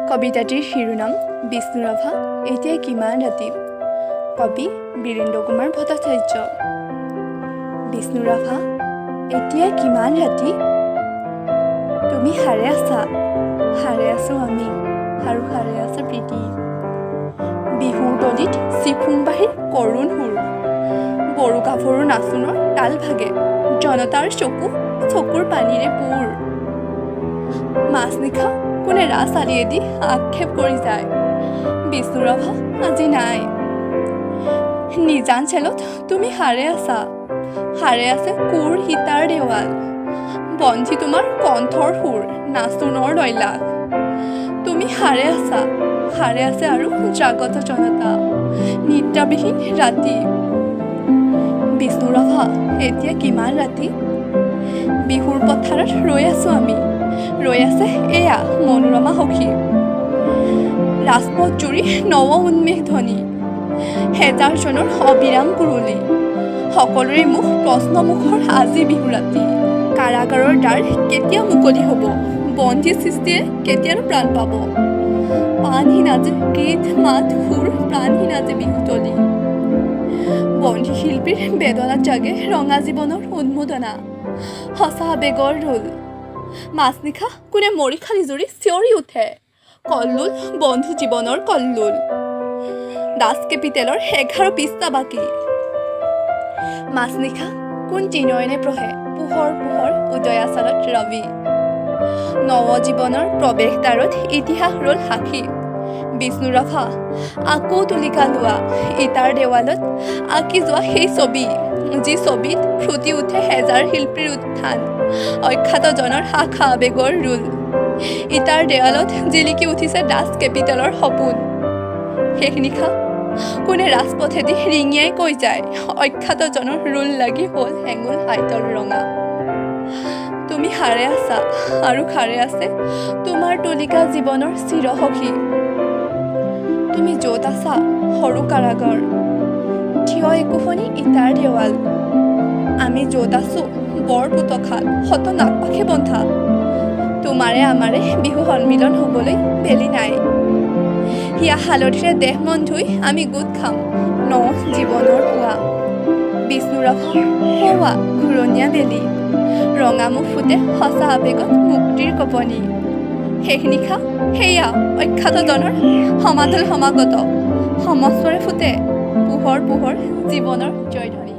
কবিতাটিৰ শিৰোনাম বিষ্ণুৰাভা এতিয়া কিমান ৰাতি। কবি বীৰেন্দ্ৰ কুমাৰ ভট্টাচাৰ্য। বিষ্ণুৰাভা এতিয়া কিমান ৰাতি, তুমি সাৰে আছা, সাৰে আছোঁ আমি, আৰু সাৰে আছে প্ৰীতি। বিহুৰ তলিত চিফুং বাহিৰ কৰুণ সুৰ, বড়ো গাভৰু নাচোনৰ তাল ভাগে, জনতাৰ চকুৰ পানীৰে পোৰ। মাজনিশা কোনে ৰাছ আলিয়েদি আক্ষেপ কৰি যায়, বিষ্ণুৰাভা আজি নাই। নিজান চেলত তুমি সাৰে আছা, সাৰে আছে কোৰ সীতাৰ দেৱাল, বন্ধি তোমাৰ কণ্ঠৰ সুৰ, নাচোনৰ দৈলাস। তুমি সাৰে আছা, সাৰে আছে আৰু জাগত জনতা, নিদ্ৰাবিহীন ৰাতি। বিষ্ণুৰাভা এতিয়া কিমান ৰাতি, বিহুৰ পথাৰত ৰৈ আছোঁ আমি, ৰৈ আছে এয়া মনোৰমা সখী। ৰাজপথ জুৰি নৱ উন্মেষ ধ্বনি, হেজাৰজনৰ অবিৰাম কুৰুলি, সকলোৰে মুখ প্ৰশ্নমুখৰ আজি বিহু ৰাতি। কাৰাগাৰৰ দ্বাৰ কেতিয়া মুকলি হ'ব, বন্দী সৃষ্টিয়ে কেতিয়ানো প্ৰাণ পাব। প্ৰাণহীন আজি গীত মাত সুৰ, প্ৰাণহীন আজি বিহুতলী। বন্দী শিল্পীৰ বেদনাত জাগে ৰঙা জীৱনৰ উন্মোদনা, সঁচা আবেগৰ ৰোল। মাজনিশা কোনে মৰিশালী জুৰি চিঞৰি উঠে, কল্লোল বন্ধু জীৱনৰ কল্লোল। দাস কেপিটেলৰ 11 পৃষ্ঠা বাকী। মাজনিশা কোন ত্ৰিনয়নে প্ৰহে, পোহৰ পোহৰ উদয়াচলত ৰবি। নৱজীৱনৰ প্ৰৱেশ দ্বাৰত ইতিহাস ৰ'ল সাক্ষী। বিষ্ণুৰাভা আকৌ তুলিকা লোৱা, ইটাৰ দেৱালত আঁকি যোৱা সেই ছবি, যি ছবিত ফুটি উঠে হেজাৰ শিল্পীৰ উত্থান, অখ্যাতজনৰ শাখা আবেগৰ ৰোল। ইটাৰ দেৱালত জিলিকি উঠিছে দাস কেপিটেলৰ সপোন। শেষ নিশা কোনে ৰাজপথেদি ৰিঙিয়াই কৈ যায়, অখ্যাতজনৰ ৰোল লাগি হ'ল হেঙুল হাইতল ৰঙা। তুমি সাৰে আছা, আৰু সাৰে আছে তোমাৰ তুলিকা জীৱনৰ চিৰসখী। তুমি য'ত আছা সৰু কাৰাগাৰ, থিয় একোখনি ইটাৰ দেৱাল, আমি য'ত আছোঁ বৰ পুতখাল, শত নাগপাশে বন্ধা। তোমাৰে আমাৰে বিহু সন্মিলন হ'বলৈ বেলি নাই, হিয়া হালধিৰে দেহ মন ধুই আমি গোট খাম ন জীৱনৰ পুৱা। বিষ্ণুৰাভা হোৱা ঘূৰণীয়া বেলি, ৰঙা মুখ ফুটে সঁচা আবেগত মুক্তিৰ কপনি। শেষ নিশা সেয়া অখ্যাতজনৰ সমাদল সমাগত, সমস্বৰে ফুটে পোহৰ পোহৰ জীৱনৰ জয়ধ্বনি।